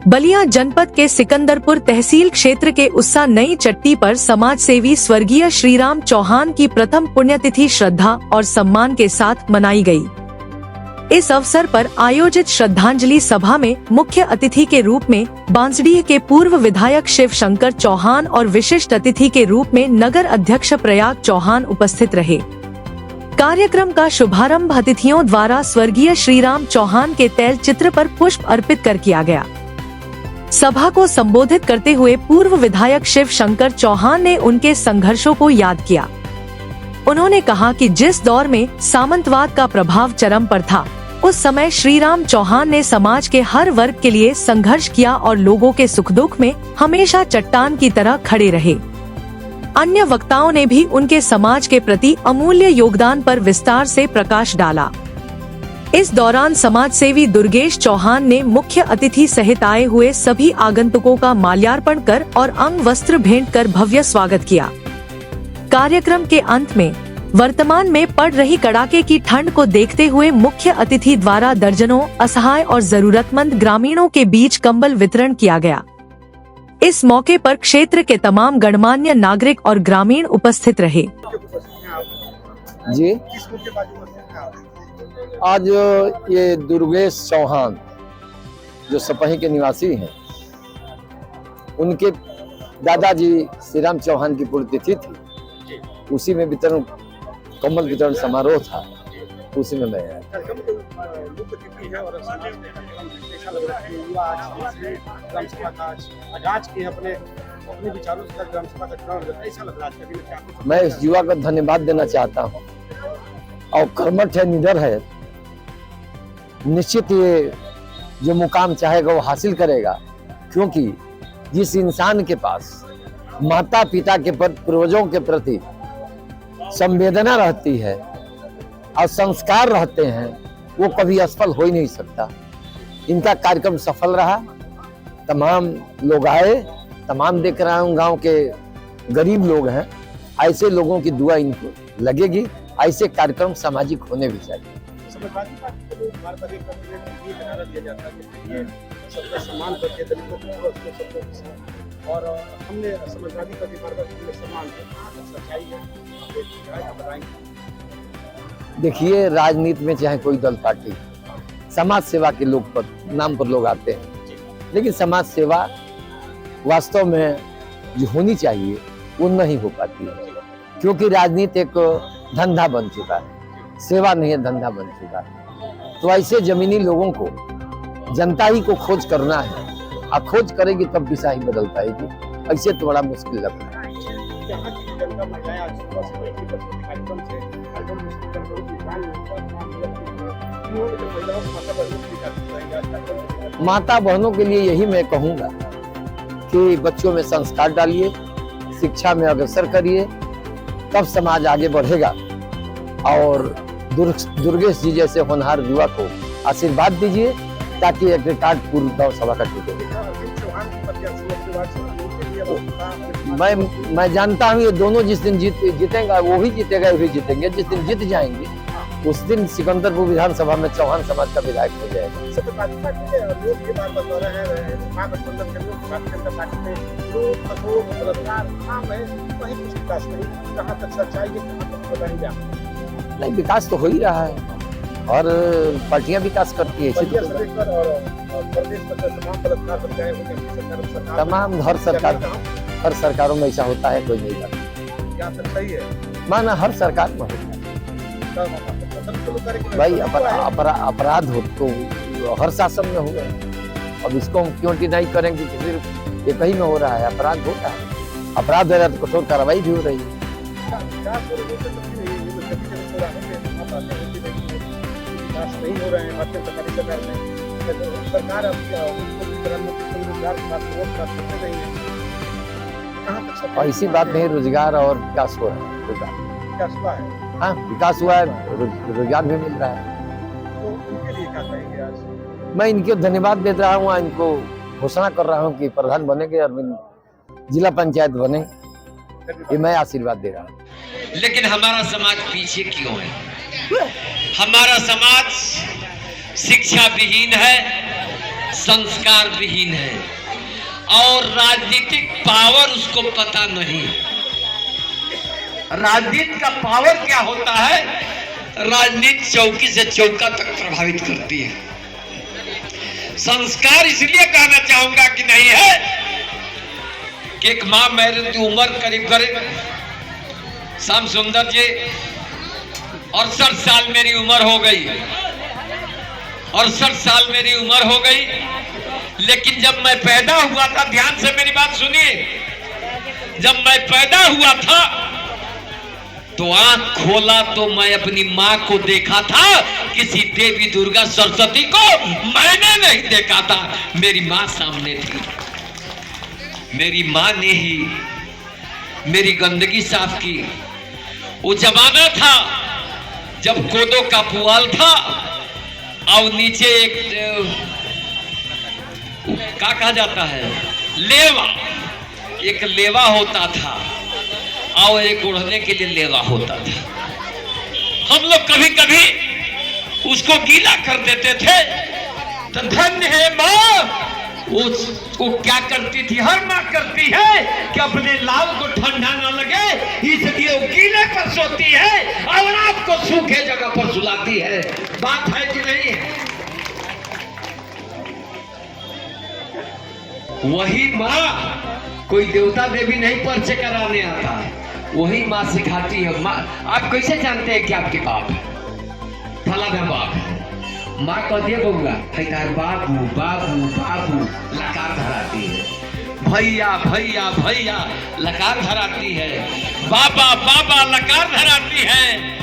बलिया जनपद के सिकंदरपुर तहसील क्षेत्र के उस्सा नई चट्टी पर समाज सेवी स्वर्गीय श्रीराम चौहान की प्रथम पुण्यतिथि श्रद्धा और सम्मान के साथ मनाई गई। इस अवसर पर आयोजित श्रद्धांजलि सभा में मुख्य अतिथि के रूप में बांसडीह के पूर्व विधायक शिव शंकर चौहान और विशिष्ट अतिथि के रूप में नगर अध्यक्ष प्रयाग चौहान उपस्थित रहे। कार्यक्रम का शुभारंभ अतिथियों द्वारा स्वर्गीय श्रीराम चौहान के तैल चित्र पर पुष्प अर्पित कर किया गया। सभा को संबोधित करते हुए पूर्व विधायक शिव शंकर चौहान ने उनके संघर्षों को याद किया। उन्होंने कहा कि जिस दौर में सामंतवाद का प्रभाव चरम पर था, उस समय श्रीराम चौहान ने समाज के हर वर्ग के लिए संघर्ष किया और लोगों के सुख दुख में हमेशा चट्टान की तरह खड़े रहे। अन्य वक्ताओं ने भी उनके समाज के प्रति अमूल्य योगदान पर विस्तार से प्रकाश डाला। इस दौरान समाज सेवी दुर्गेश चौहान ने मुख्य अतिथि सहित आए हुए सभी आगंतुकों का माल्यार्पण कर और अंग वस्त्र भेंट कर भव्य स्वागत किया। कार्यक्रम के अंत में वर्तमान में पड़ रही कड़ाके की ठंड को देखते हुए मुख्य अतिथि द्वारा दर्जनों असहाय और जरूरतमंद ग्रामीणों के बीच कंबल वितरण किया गया। इस मौके पर क्षेत्र के तमाम गणमान्य नागरिक और ग्रामीण उपस्थित रहे। जी, आज ये दुर्गेश चौहान जो सपही के निवासी हैं, उनके दादाजी श्रीराम चौहान की पुण्यतिथि थी। उसी में वितरण कम्बल वितरण समारोह था, उसी में मैं आया। मैं इस युवा को धन्यवाद देना चाहता हूँ और कर्मठ है, निडर है, निश्चित ये जो मुकाम चाहेगा वो हासिल करेगा, क्योंकि जिस इंसान के पास माता पिता के पूर्वजों के प्रति संवेदना रहती है और संस्कार रहते हैं, वो कभी असफल हो ही नहीं सकता। इनका कार्यक्रम सफल रहा, तमाम लोग आए, तमाम देख रहा हूँ गांव के गरीब लोग हैं। ऐसे लोगों की दुआ इनको लगेगी। ऐसे कार्यक्रम सामाजिक होने भी चाहिए। और हमने समाजवादी का भी सम्मान देखिए, राजनीति में चाहे कोई दल पार्टी, समाज सेवा के लोग पर नाम पर लोग आते हैं, लेकिन समाज सेवा वास्तव में जो होनी चाहिए वो नहीं हो पाती है, क्योंकि राजनीति एक धंधा बन चुका है, सेवा नहीं है, धंधा बन चुका है। तो ऐसे जमीनी लोगों को जनता ही को खोज करना है, और खोज करेगी तब दिशा ही बदल पाएगी। ऐसे तो बड़ा मुश्किल लगता है। माता बहनों के लिए यही मैं कहूँगा कि बच्चों में संस्कार डालिए, शिक्षा में अग्रसर करिए, तब समाज आगे बढ़ेगा। और दुर्गेश जी जैसे होनहार युवा को आशीर्वाद दीजिए ताकि एक रिकॉर्ड पूर्व दौर सभा का टूटे। मैं जानता हूँ ये दोनों जिस दिन जीतेगा वो ही जीतेगा, वही जीतेंगे। जिस दिन जीत जाएंगे उस दिन सिकंदरपुर विधानसभा में चौहान समाज का विधायक हो जाएगा। नहीं, विकास तो हो ही रहा है और पार्टियां विकास करती है। तमाम हर सरकारों में ऐसा होता है, कोई नहीं बात। माना हर सरकार में होता है भाई, अपराध हो तो हर शासन में हो गए। अब इसको हम क्यों डिनाई करेंगे कि सिर्फ ये कहीं में हो रहा है? अपराध होता है, अपराध हो रहा है तो कठोर कार्रवाई भी हो रही है। नहीं हो रहे हैं सरकार ऐसी बात नहीं, रोजगार और विकास हो रहा है। हाँ, विकास हुआ है, रोजगार भी मिल रहा है। तो उनके लिए क्या कहेंगे आज? मैं इनको धन्यवाद दे रहा हूँ, इनको घोषणा कर रहा हूँ कि प्रधान बनेंगे और जिला पंचायत बने, ये मैं आशीर्वाद दे रहा हूँ। लेकिन हमारा समाज पीछे क्यों है? हमारा समाज शिक्षा विहीन है, संस्कार विहीन है और राजनीतिक पावर उसको पता नहीं। राजनीति का पावर क्या होता है? राजनीति चौकी से चौका तक प्रभावित करती है। संस्कार इसलिए कहना चाहूंगा कि नहीं है कि एक मां मेरी उम्र करीब करीब श्याम सुंदर जी 68 साल मेरी उम्र हो गई, 68 साल मेरी उम्र हो गई। लेकिन जब मैं पैदा हुआ था, ध्यान से मेरी बात सुनिए, जब मैं पैदा हुआ था तो आंख खोला तो मैं अपनी मां को देखा था, किसी देवी दुर्गा सरस्वती को मैंने नहीं देखा था। मेरी मां सामने थी। मेरी मां ने ही मेरी गंदगी साफ की। वो जमाना था जब कोदो का पुआल था और नीचे एक क्या कहा जाता है, लेवा, एक लेवा होता था और एक उड़ने के लिए लेवा होता था। हम लोग कभी कभी उसको गीला कर देते थे। तो धन्य है माँ, वो क्या करती थी, हर माँ करती है कि अपने लाल को ठंडा ना लगे इसलिए वो गीले पर सोती है और आपको सूखे जगह पर सुलाती है। बात है कि नहीं है? वही माँ, कोई देवता देवी नहीं परिचय कराने आता है, वही माँ सिखाती है। माँ, आप कैसे जानते हैं कि आपके बाप है? फलाना बाप है। माँ कहती है बउआ हैतार बाबू बाबू बाबू, लकार धराती है। भैया भैया भैया लकार धराती है। बाबा बाबा लकार धराती है।